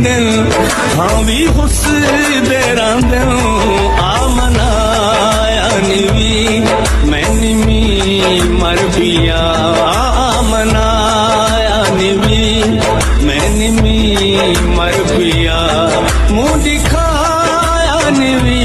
दिन हाँ भी हुस दे रंदन आमनाया निवी मैं निमी मर पिया आमनाया निवी मैं निमी मर पिया मुँह दिखाया निवी